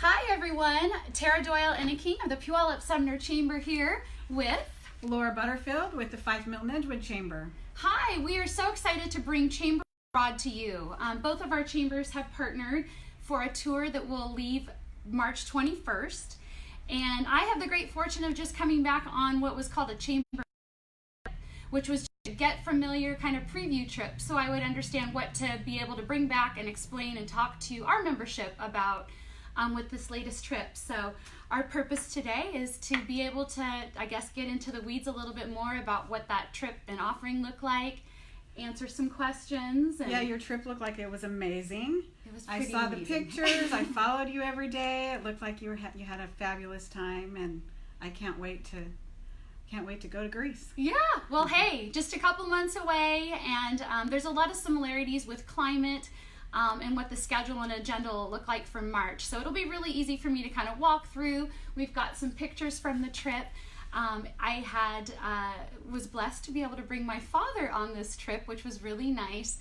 Hi everyone, Tara Doyle Enneking of the Puyallup Sumner Chamber here with Lora Butterfield with the Fife Milton Edgewood Chamber. Hi, we are so excited to bring Chamber Abroad to you. Both of our chambers have partnered for a tour that will leave March 21st, and I have the great fortune of just coming back on what was called a chamber, which was a get familiar kind of preview trip, so I would understand what to be able to bring back and explain and talk to our membership about with this latest trip. So our purpose today is to be able to, I guess, get into the weeds a little bit more about what that trip and offering looked like, answer some questions. And yeah, your trip looked like it was amazing. It was I pretty saw amazing. the pictures. I followed you every day. It looked like you had a fabulous time, and I can't wait to go to Greece. Yeah, well, hey, just a couple months away, and there's a lot of similarities with climate and what the schedule and agenda will look like for March. So it'll be really easy for me to kind of walk through. We've got some pictures from the trip. I was blessed to be able to bring my father on this trip, which was really nice.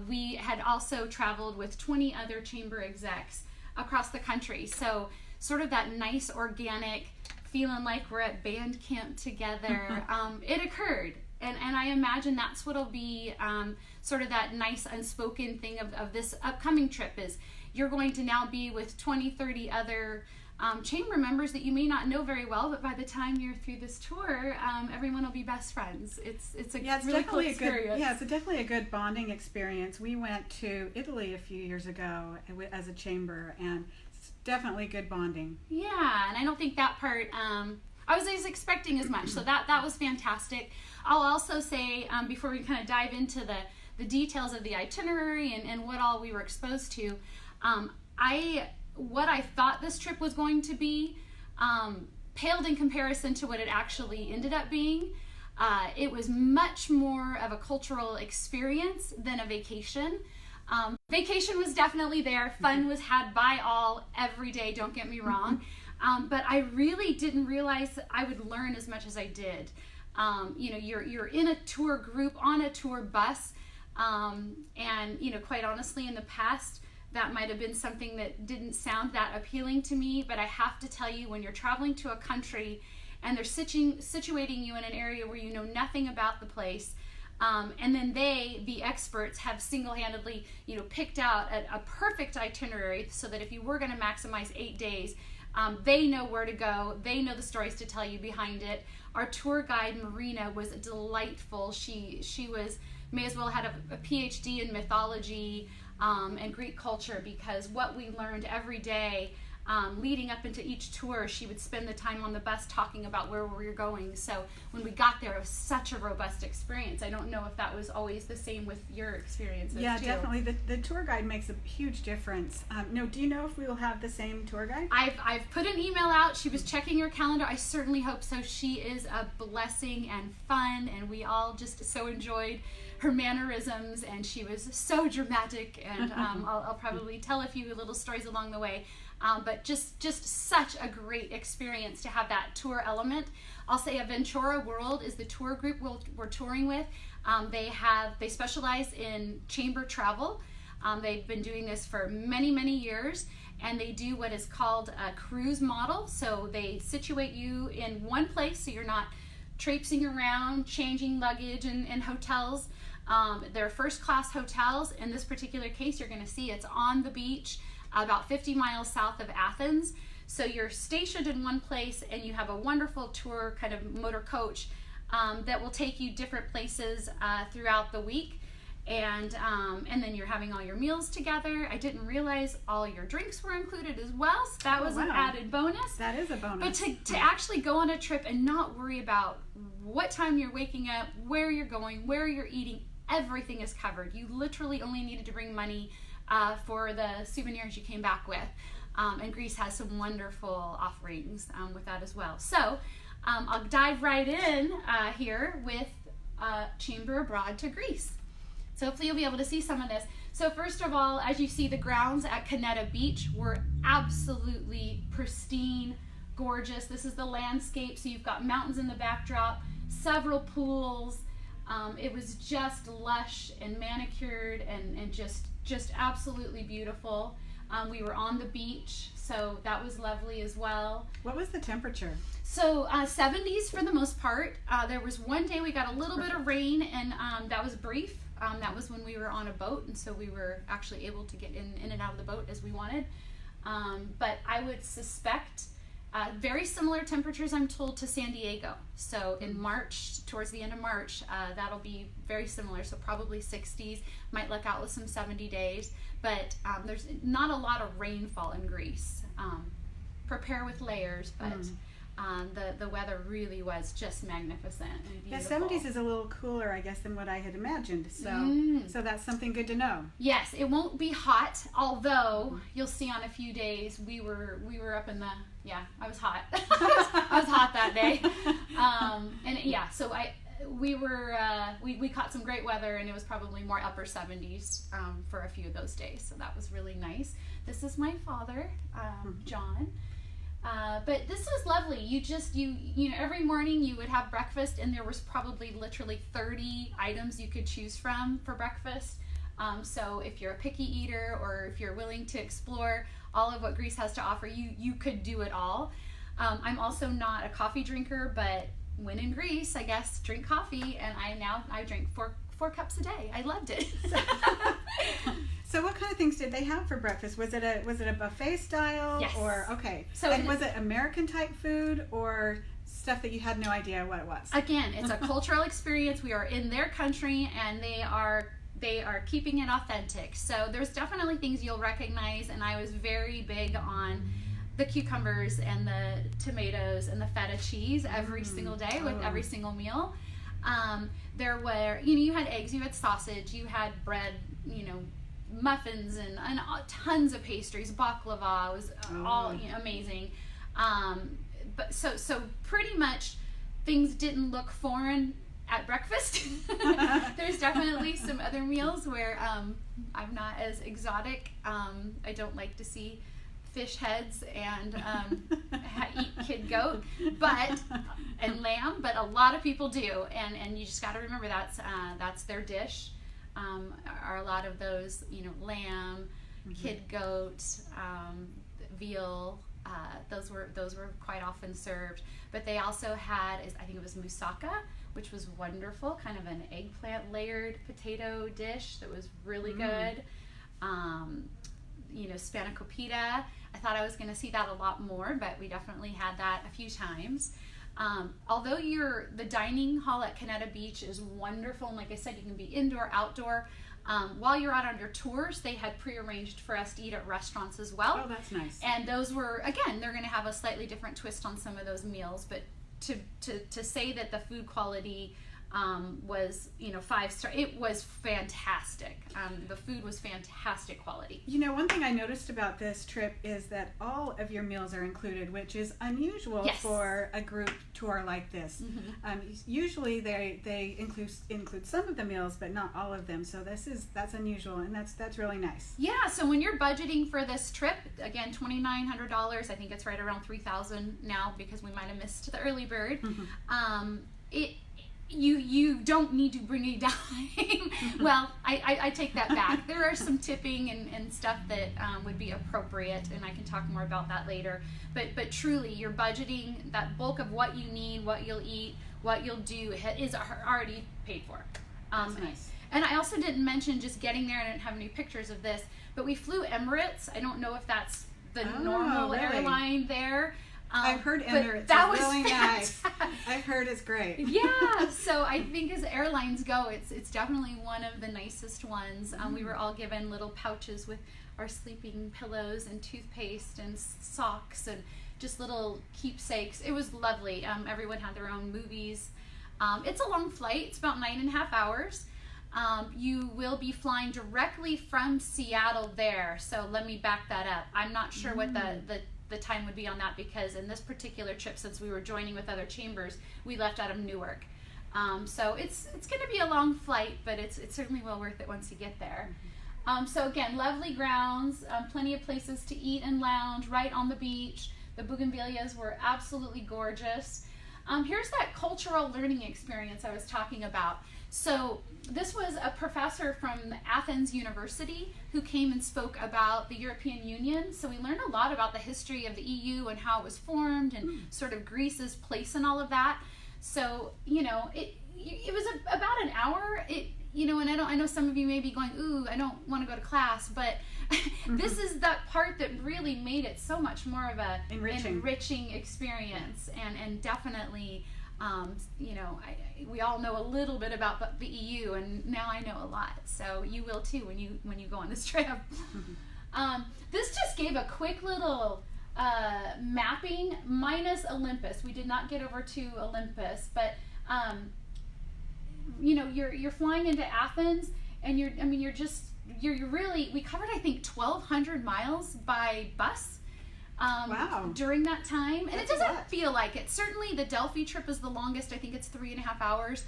We had also traveled with 20 other chamber execs across the country. So sort of that nice organic feeling like we're at band camp together, it occurred. And I imagine that's what'll be sort of that nice unspoken thing of this upcoming trip is you're going to now be with 20, 30 other chamber members that you may not know very well, but by the time you're through this tour, everyone will be best friends. It's a really cool experience. It's definitely a good bonding experience. We went to Italy a few years ago as a chamber, and it's definitely good bonding. Yeah, and I don't think that part I was expecting as much, so that was fantastic. I'll also say, before we kind of dive into the details of the itinerary and what all we were exposed to, what I thought this trip was going to be paled in comparison to what it actually ended up being. It was much more of a cultural experience than a vacation. Vacation was definitely there. Fun was had by all every day, don't get me wrong. But I really didn't realize I would learn as much as I did. You're in a tour group on a tour bus, and quite honestly, in the past, that might have been something that didn't sound that appealing to me. But I have to tell you, when you're traveling to a country and they're situating you in an area where you know nothing about the place, and then the experts, have single-handedly, picked out a perfect itinerary so that if you were going to maximize 8 days. They know where to go. They know the stories to tell you behind it. Our tour guide, Marina, was delightful. She may as well had a PhD in mythology and Greek culture, because what we learned every day leading up into each tour, she would spend the time on the bus talking about where we were going. So when we got there, it was such a robust experience. I don't know if that was always the same with your experiences. Yeah, too. definitely. The tour guide makes a huge difference. Do you know if we will have the same tour guide? I've put an email out. She was checking her calendar. I certainly hope so. She is a blessing and fun, and we all just so enjoyed her mannerisms, and she was so dramatic, and I'll probably tell a few little stories along the way. But just such a great experience to have that tour element. I'll say Aventura World is the tour group we're touring with. They specialize in chamber travel. They've been doing this for many, many years, and they do what is called a cruise model. So they situate you in one place, so you're not traipsing around, changing luggage in hotels. They're first-class hotels. In this particular case, you're going to see it's on the beach, about 50 miles south of Athens. So you're stationed in one place, and you have a wonderful tour kind of motor coach that will take you different places throughout the week. And then you're having all your meals together. I didn't realize all your drinks were included as well, so that was an added bonus. That is a bonus. But to actually go on a trip and not worry about what time you're waking up, where you're going, where you're eating, everything is covered. You literally only needed to bring money for the souvenirs you came back with. And Greece has some wonderful offerings with that as well. So I'll dive right in here with Chamber Abroad to Greece. So hopefully you'll be able to see some of this. So first of all, as you see, the grounds at Kaneta Beach were absolutely pristine, gorgeous. This is the landscape, so you've got mountains in the backdrop, several pools. It was just lush and manicured and just absolutely beautiful. We were on the beach, So that was lovely as well. What was the temperature? So 70s for the most part. There was one day we got a little bit of rain, and that was brief. That was when we were on a boat, and so we were actually able to get in and out of the boat as we wanted. But I would suspect very similar temperatures, I'm told, to San Diego. So in March, towards the end of March, that'll be very similar. So probably 60s. Might luck out with some 70 days. But there's not a lot of rainfall in Greece. Prepare with layers, but the weather really was just magnificent and beautiful. The 70s is a little cooler, I guess, than what I had imagined. So that's something good to know. Yes, it won't be hot, although you'll see on a few days we were up in the, I was hot. I was hot that day. So we caught some great weather, and it was probably more upper 70s for a few of those days. So that was really nice. This is my father, John. But this was lovely. You know, every morning you would have breakfast, and there was probably literally 30 items you could choose from for breakfast. So if you're a picky eater, or if you're willing to explore all of what Greece has to offer, you could do it all. I'm also not a coffee drinker, but when in Greece, I guess, drink coffee, and I drink four cups a day. I loved it. So what kind of things did they have for breakfast? Was it a buffet style? Yes. So was it American type food, or stuff that you had no idea what it was? Again, it's a cultural experience. We are in their country, and they are keeping it authentic. So there's definitely things you'll recognize, and I was very big on the cucumbers and the tomatoes and the feta cheese every single day with every single meal. There were, you had eggs, you had sausage, you had bread, muffins and tons of pastries. Baklava was all amazing. But so pretty much things didn't look foreign at breakfast. There's definitely some other meals where I'm not as exotic. I don't like to see fish heads and eat kid goat, and lamb, but a lot of people do, and you just got to remember that's their dish. Are a lot of those, lamb, kid goat, veal. Those were quite often served, but they also had, I think it was moussaka, which was wonderful, kind of an eggplant layered potato dish that was really good. Spanakopita. I thought I was going to see that a lot more, but we definitely had that a few times. Although the dining hall at Canetta Beach is wonderful, and like I said, you can be indoor, outdoor. While you're out on your tours, they had prearranged for us to eat at restaurants as well. Oh, that's nice. And those were, again, they're going to have a slightly different twist on some of those meals, but to say that the food quality was 5-star, it was fantastic. The food was fantastic quality. One thing I noticed about this trip is that all of your meals are included, which is unusual for a group tour like this. Usually they include some of the meals, but not all of them. So that's unusual, and that's really nice. Yeah. So when you're budgeting for this trip, again, $2,900. I think it's right around $3,000 now because we might have missed the early bird. You don't need to bring a dime. Well, I take that back. There are some tipping and stuff that would be appropriate, and I can talk more about that later. But truly, you're budgeting that bulk of what you need, what you'll eat, what you'll do is already paid for. That's nice. And I also didn't mention just getting there, and I didn't have any pictures of this, but we flew Emirates. I don't know if that's the normal airline there. I've heard Emirates is really nice. I've heard it's great. Yeah, so I think as airlines go, it's definitely one of the nicest ones. We were all given little pouches with our sleeping pillows and toothpaste and socks and just little keepsakes. It was lovely. Everyone had their own movies. It's a long flight. It's about 9.5 hours. You will be flying directly from Seattle there. So let me back that up. I'm not sure what the time would be on that, because in this particular trip, since we were joining with other chambers, we left out of Newark. So it's going to be a long flight, but it's certainly well worth it once you get there. So again, lovely grounds, plenty of places to eat and lounge right on the beach. The bougainvilleas were absolutely gorgeous. Here's that cultural learning experience I was talking about. So this was a professor from Athens University who came and spoke about the European Union. So we learned a lot about the history of the EU and how it was formed and sort of Greece's place in all of that. So, you know, it was about an hour. And I know some of you may be going, ooh, I don't want to go to class, but this is that part that really made it so much more of a enriching experience, and definitely, we all know a little bit about the EU, and now I know a lot. So you will too when you go on this trip. This just gave a quick little mapping minus Olympus. We did not get over to Olympus, but you're flying into Athens, and we covered, I think, 1,200 miles by bus wow. during that time. And it doesn't feel like it. Certainly the Delphi trip is the longest. I think it's 3.5 hours.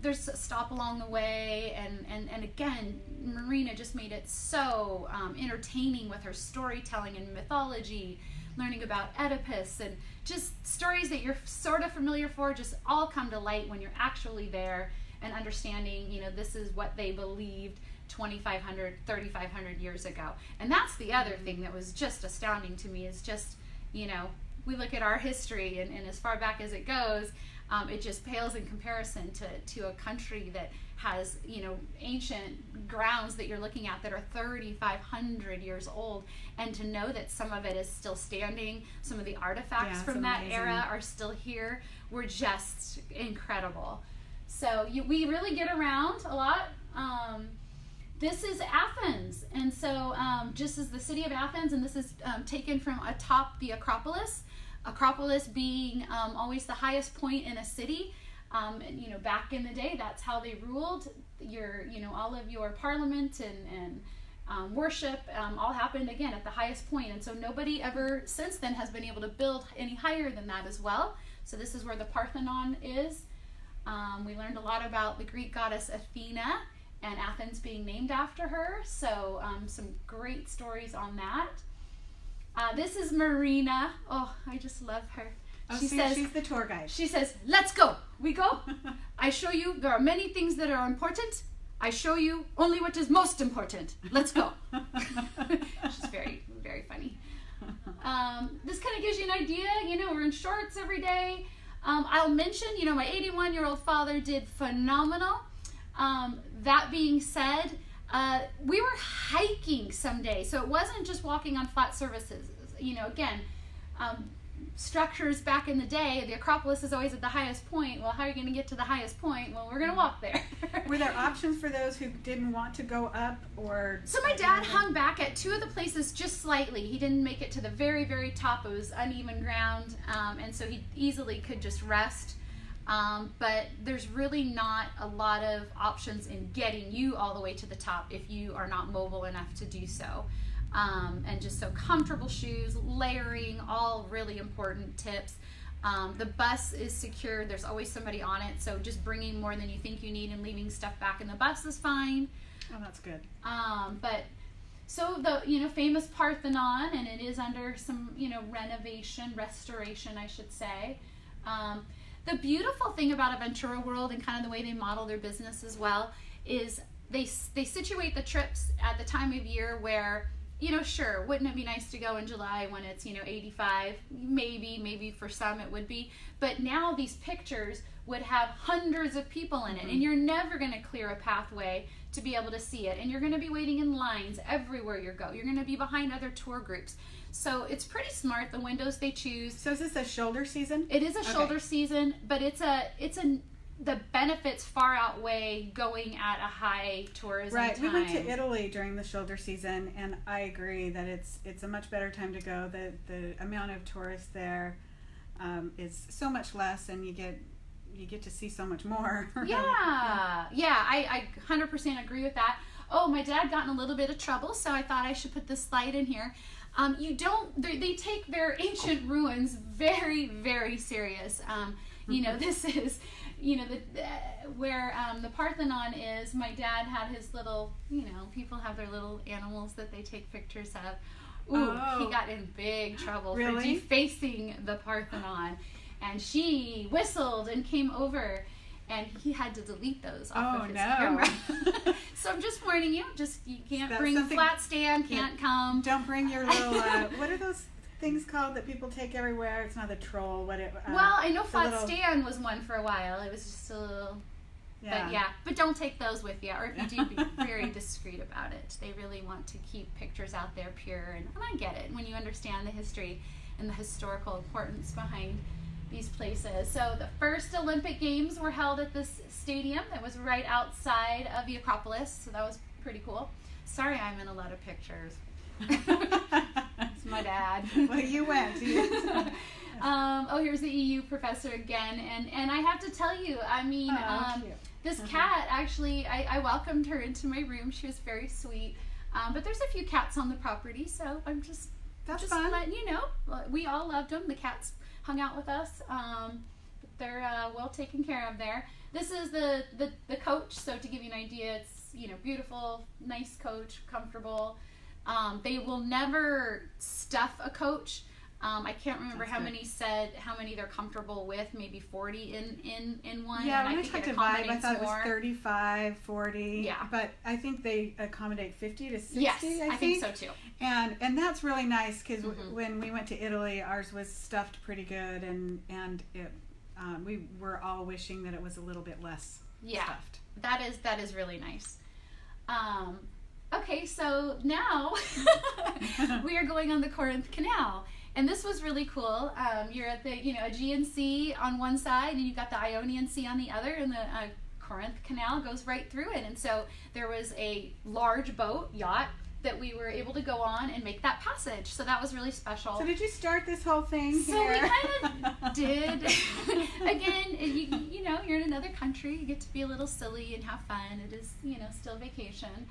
There's a stop along the way, and again, Marina just made it so entertaining with her storytelling and mythology, learning about Oedipus, and just stories that you're sort of familiar for just all come to light when you're actually there and understanding, this is what they believed 2,500, 3,500 years ago. And that's the other thing that was just astounding to me, is just, we look at our history and as far back as it goes, it just pales in comparison to a country that has, ancient grounds that you're looking at that are 3,500 years old, and to know that some of it is still standing, some of the artifacts from that era are still here, were just incredible. So we really get around a lot. This is Athens, and so just as the city of Athens, and this is taken from atop the Acropolis. Acropolis being always the highest point in a city. Back in the day, that's how they ruled. All of your parliament and worship all happened again at the highest point, and so nobody ever since then has been able to build any higher than that as well. So this is where the Parthenon is. We learned a lot about the Greek goddess Athena and Athens being named after her. So some great stories on that. This is Marina. Oh, I just love her. She says she's the tour guide. She says, let's go. We go. I show you there are many things that are important. I show you only what is most important. Let's go. She's very, very funny. This kind of gives you an idea. We're in shorts every day. I'll mention, my 81-year-old father did phenomenal. That being said, we were hiking someday, so it wasn't just walking on flat surfaces. Again, structures back in the day, the Acropolis is always at the highest point. Well, how are you going to get to the highest point? Well, we're going to walk there. Were there options for those who didn't want to go up, or? So my dad hung back at two of the places just slightly. He didn't make it to the very, very top. It was uneven ground, and so he easily could just rest. But there's really not a lot of options in getting you all the way to the top if you are not mobile enough to do so. And just so comfortable shoes, layering, all really important tips. The bus is secure. There's always somebody on it. So just bringing more than you think you need and leaving stuff back in the bus is fine. Oh, that's good. But so the, famous Parthenon, and it is under some, restoration, I should say. The beautiful thing about Aventura World and kind of the way they model their business as well is they situate the trips at the time of year where, sure, wouldn't it be nice to go in July when it's, 85? Maybe for some it would be. But now these pictures would have hundreds of people in it, and you're never going to clear a pathway to be able to see it. And you're going to be waiting in lines everywhere you go. You're going to be behind other tour groups. So it's pretty smart, the windows they choose. So is this a shoulder season? It is a shoulder season, but the benefits far outweigh going at a high tourism time. Right. We went to Italy during the shoulder season, and I agree that it's a much better time to go. The amount of tourists there is so much less, and you get to see so much more. Yeah, I 100% agree with that. Oh, my dad got in a little bit of trouble, so I thought I should put this slide in here. They take their ancient ruins very, very serious. This is, where the Parthenon is. My dad had his little, people have their little animals that they take pictures of. Ooh, He got in big trouble for defacing the Parthenon. And she whistled and came over. and he had to delete those off of his no. camera. So I'm just warning you, you can't bring a flat stand, can't come. Don't bring your little, what are those things called that people take everywhere? It's not a troll. Well, I know flat stand was one for a while. It was just a little... But don't take those with you, or if you do, be very discreet about it. They really want to keep pictures out there pure, and I get it when you understand the history and the historical importance behind these places. So the first Olympic Games were held at this stadium that was right outside of the Acropolis, so that was pretty cool. Sorry I'm in a lot of pictures. It's my dad. Well, you went. Here's the EU professor again, and I have to tell you, I mean, this cat, actually, I welcomed her into my room. She was very sweet, but there's a few cats on the property, so I'm just letting you know. We all loved them. The cats hung out with us. They're well taken care of there. This is the coach, so to give you an idea, it's, beautiful, nice coach, comfortable. They will never stuff a coach. I can't remember how many they're comfortable with, maybe 40 in one. Yeah, when I talked to Vibe, I thought it was 35, 40. Yeah. But I think they accommodate 50 to 60, yes, I think so too. And that's really nice, because when we went to Italy, ours was stuffed pretty good, and it, we were all wishing that it was a little bit less stuffed. That is really nice. Okay, so now we are going on the Corinth Canal. And this was really cool. You're at the Aegean Sea on one side, and you've got the Ionian Sea on the other, and the Corinth Canal goes right through it. And so there was a large yacht, that we were able to go on and make that passage. So that was really special. So did you start this whole thing here? So we kind of did. Again, you're in another country. You get to be a little silly and have fun. It is, still vacation.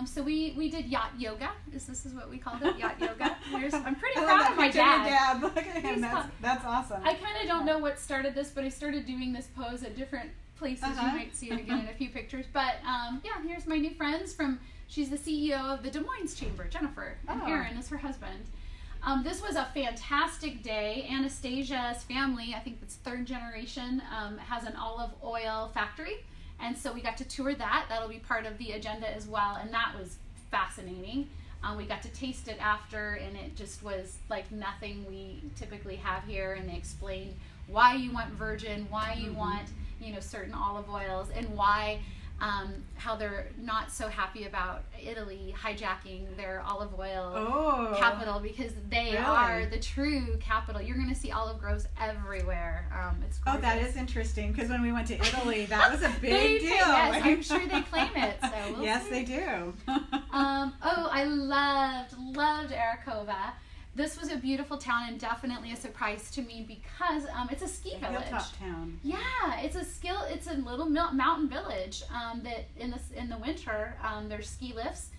So we did yacht yoga. This is what we called it, yacht yoga. I'm pretty proud of my dad. Look at him. That's awesome. I kind of don't know what started this, but I started doing this pose at different places. You might see it again in a few pictures. But here's my new friends she's the CEO of the Des Moines Chamber, Jennifer, and Aaron is her husband. This was a fantastic day. Anastasia's family, I think it's third generation, has an olive oil factory. And so we got to tour that. That'll be part of the agenda as well. And that was fascinating. We got to taste it after, and it just was like nothing we typically have here. And they explained why you want virgin, why you want, certain olive oils, and why, how they're not so happy about Italy hijacking their olive oil capital, because they are the true capital. You're going to see olive groves everywhere. It's gorgeous. That is interesting, because when we went to Italy, that was a big deal. Yes, I'm sure they claim it. So yes, they do. I loved Arakova. This was a beautiful town, and definitely a surprise to me, because it's a ski village. Hilltop town. Yeah, it's a little mountain village that in the winter there's ski lifts.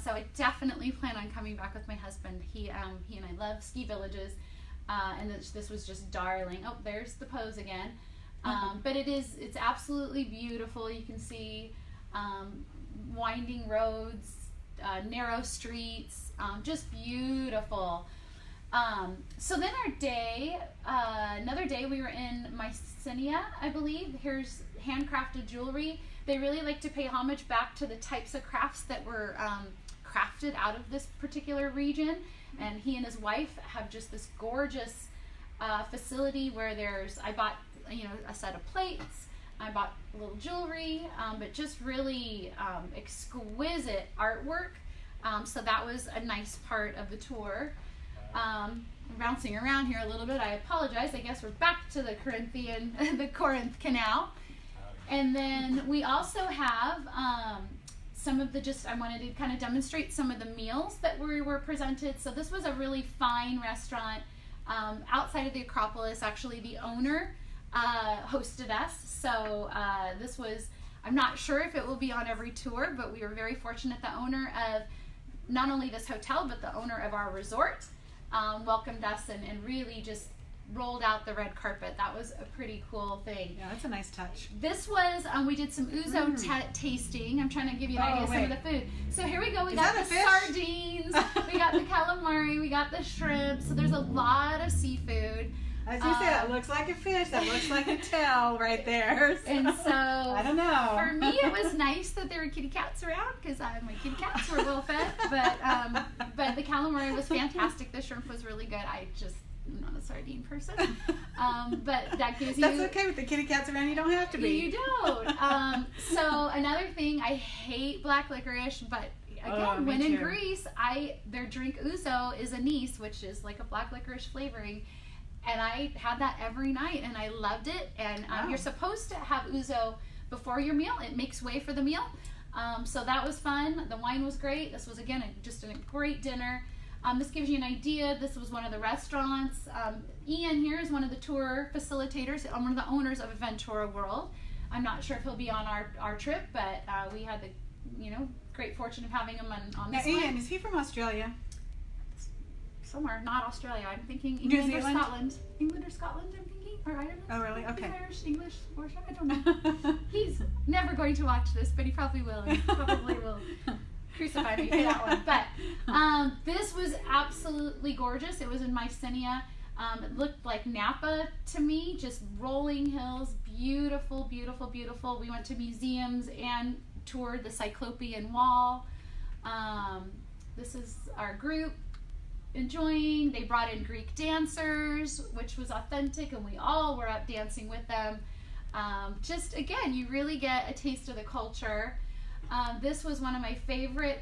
So I definitely plan on coming back with my husband. He and I love ski villages, and this was just darling. Oh, there's the pose again. But it's absolutely beautiful. You can see winding roads, narrow streets. Just beautiful. So then another day we were in Mycenae, I believe. Here's handcrafted jewelry. They really like to pay homage back to the types of crafts that were crafted out of this particular region. And he and his wife have just this gorgeous facility where I bought a set of plates. I bought a little jewelry, but just really exquisite artwork. So that was a nice part of the tour. Bouncing around here a little bit, I apologize. I guess we're back to the Corinth Canal. And then we also have some of I wanted to kind of demonstrate some of the meals that were presented. So this was a really fine restaurant outside of the Acropolis. Actually, the owner hosted us. So this was, I'm not sure if it will be on every tour, but we were very fortunate. The owner of not only this hotel, but the owner of our resort welcomed us and really just rolled out the red carpet. That was a pretty cool thing. Yeah, that's a nice touch. This was, we did some ouzo tasting. I'm trying to give you an idea of some of the food. So here we go. We got the sardines, we got the calamari, we got the shrimp. So there's a lot of seafood. As you said, that looks like a fish. That looks like a tail right there. So, and so I don't know. For me, it was nice that there were kitty cats around because my kitty cats were well fed. But the calamari was fantastic. The shrimp was really good. I'm not a sardine person. But that gives you... That's okay with the kitty cats around. You don't have to be. You don't. So another thing, I hate black licorice, but again, when in Greece, their drink ouzo is anise, which is like a black licorice flavoring. And I had that every night, and I loved it. And you're supposed to have ouzo before your meal. It makes way for the meal. So that was fun. The wine was great. This was, again, just a great dinner. This gives you an idea. This was one of the restaurants. Ian here is one of the tour facilitators, one of the owners of Aventura World. I'm not sure if he'll be on our trip, but we had the great fortune of having him on this one. Ian, is he from Australia? Somewhere, not Australia. I'm thinking England or Scotland. England or Scotland, I'm thinking. Or Ireland. Oh, really? Okay. Irish, English, or I don't know. He's never going to watch this, but he probably will. He probably will crucify me for that one. But this was absolutely gorgeous. It was in Mycenae. It looked like Napa to me, just rolling hills, beautiful, beautiful, beautiful. We went to museums and toured the Cyclopean Wall. This is our group enjoying. They brought in Greek dancers, which was authentic, and we all were up dancing with them. Just again, you really get a taste of the culture. This was one of my favorite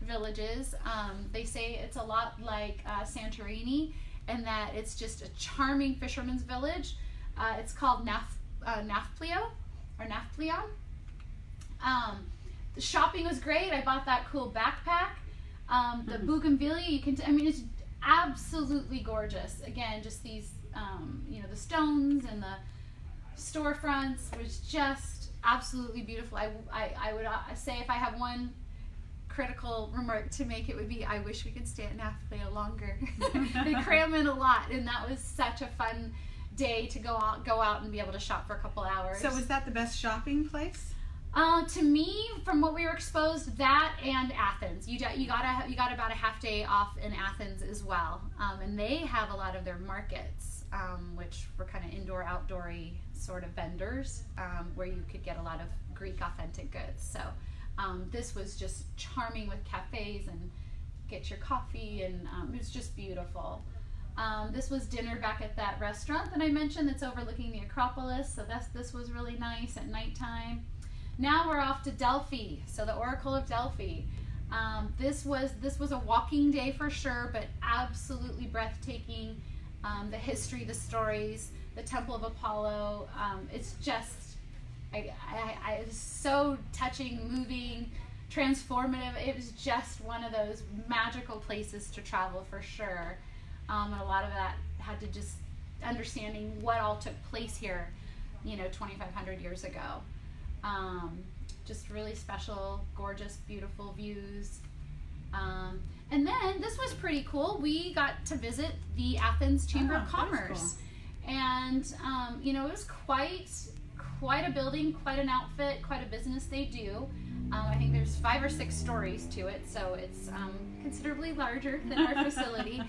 villages. They say it's a lot like Santorini, and that it's just a charming fisherman's village. It's called Nafplio. The shopping was great. I bought that cool backpack. The bougainvillea, it's absolutely gorgeous. Again, just these, the stones and the storefronts was just absolutely beautiful. I would say if I have one critical remark to make, it would be I wish we could stay at Nafplio longer. They cram in a lot, and that was such a fun day to go out and be able to shop for a couple hours. So was that the best shopping place? To me, from what we were exposed, that and Athens. You got about a half day off in Athens as well, and they have a lot of their markets, which were kind of indoor-outdoory sort of vendors, where you could get a lot of Greek authentic goods. So this was just charming with cafes and get your coffee, and it was just beautiful. This was dinner back at that restaurant that I mentioned that's overlooking the Acropolis. So this was really nice at nighttime. Now we're off to Delphi, so the Oracle of Delphi. This was a walking day for sure, but absolutely breathtaking. The history, the stories, the Temple of Apollo. It's just, it's so touching, moving, transformative. It was just one of those magical places to travel for sure. And a lot of that had to just understanding what all took place here, 2,500 years ago. Just really special, gorgeous, beautiful views. And then this was pretty cool. We got to visit the Athens Chamber of Commerce. Cool. And, it was quite a building, quite an outfit, quite a business they do. I think there's 5 or 6 stories to it, so it's considerably larger than our facility.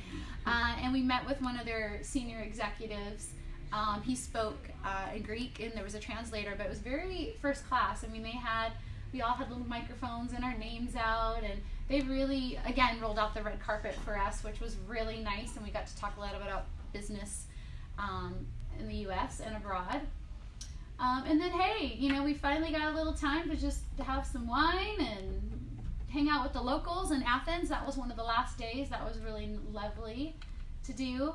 And we met with one of their senior executives. He spoke in Greek, and there was a translator, but it was very first class. I mean, we all had little microphones and our names out, and they really, again, rolled out the red carpet for us, which was really nice, and we got to talk a lot about business in the U.S. and abroad. And then, hey, we finally got a little time to have some wine and hang out with the locals in Athens. That was one of the last days. That was really lovely to do.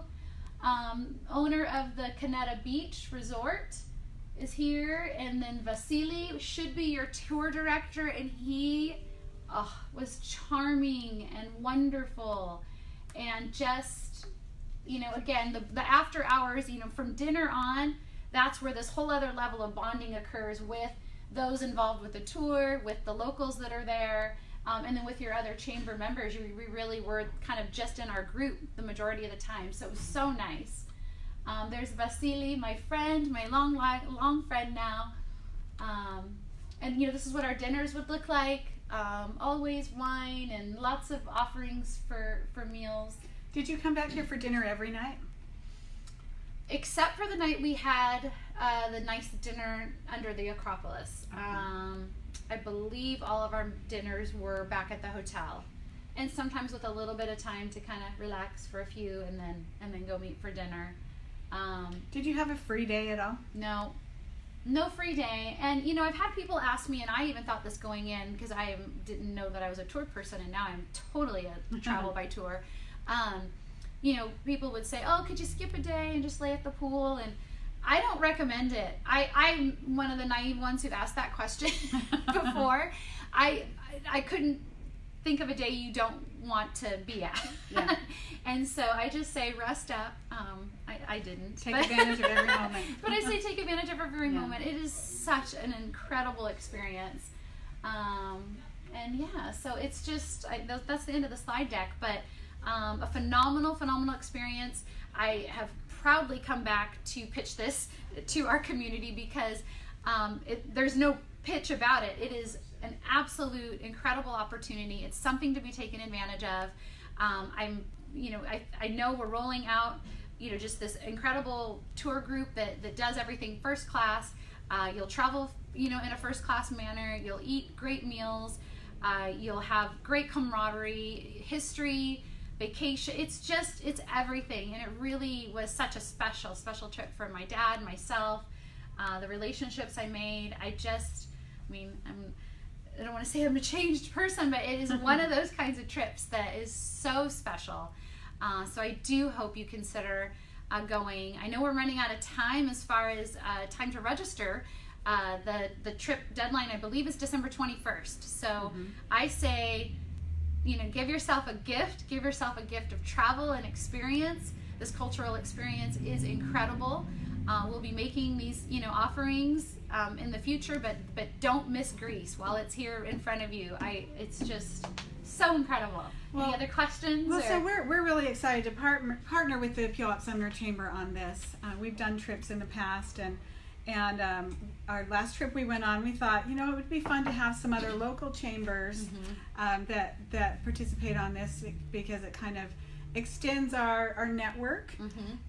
Owner of the Kaneta Beach Resort is here, and then Vasily should be your tour director, and he was charming and wonderful, and just again the after hours, from dinner on, that's where this whole other level of bonding occurs with those involved with the tour, with the locals that are there. And then with your other chamber members, we really were kind of just in our group the majority of the time. So it was so nice. There's Vasily, my friend, my long friend now. And this is what our dinners would look like. Always wine and lots of offerings for meals. Did you come back here for dinner every night? except for the night we had the nice dinner under the Acropolis. I believe all of our dinners were back at the hotel, and sometimes with a little bit of time to kind of relax for a few, and then go meet for dinner. Did you have a free day at all? No free day. And you know, I've had people ask me, and I even thought this going in because I didn't know that I was a tour person, and now I'm totally a travel by tour. You know, people would say, "Oh, could you skip a day and just lay at the pool?" And I don't recommend it. I'm one of the naive ones who've asked that question before. I couldn't think of a day you don't want to be at. Yeah. And so I just say rest up. I didn't. Take advantage of every moment. But I say take advantage of every moment. It is such an incredible experience. And yeah, so it's just, that's the end of the slide deck, but a phenomenal experience. I have proudly come back to pitch this to our community because there's no pitch about it. It is an absolute incredible opportunity. It's something to be taken advantage of. I know we're rolling out, just this incredible tour group that does everything first class. You'll travel, in a first class manner. You'll eat great meals. You'll have great camaraderie, history, vacation. It's everything. And it really was such a special trip for my dad, myself, the relationships I made. I don't want to say I'm a changed person, but it is one of those kinds of trips that is so special. So I do hope you consider going. I know we're running out of time as far as time to register. The trip deadline, I believe, is December 21st. So I say, give yourself a gift. Give yourself a gift of travel and experience. This cultural experience is incredible. We'll be making these, offerings in the future, but don't miss Greece while it's here in front of you. It's just so incredible. Any other questions? Well, so we're really excited to partner with the Puyallup Sumner Chamber on this. We've done trips in the past, and our last trip we went on, we thought, it would be fun to have some other local chambers that participate on this because it kind of extends our network.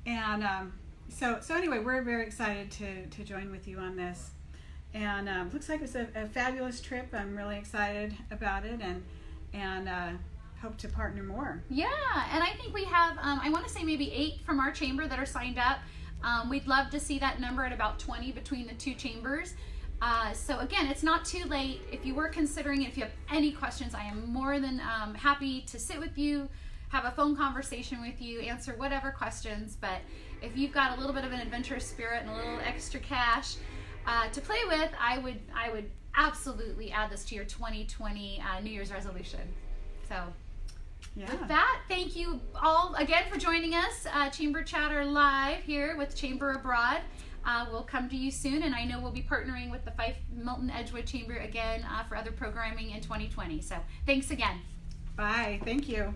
And so anyway, we're very excited to join with you on this. And looks like it's a fabulous trip. I'm really excited about it, and hope to partner more. Yeah, and I think we have, I want to say maybe 8 from our chamber that are signed up. We'd love to see that number at about 20 between the 2 chambers. So again, it's not too late. If you were considering it, if you have any questions, I am more than happy to sit with you, have a phone conversation with you, answer whatever questions. But if you've got a little bit of an adventurous spirit and a little extra cash to play with, I would absolutely add this to your 2020 New Year's resolution. So with that, thank you all again for joining us. Chamber Chatter Live here with Chamber Abroad. We'll come to you soon, and I know we'll be partnering with the Fife Milton Edgewood Chamber again for other programming in 2020. So thanks again. Bye. Thank you.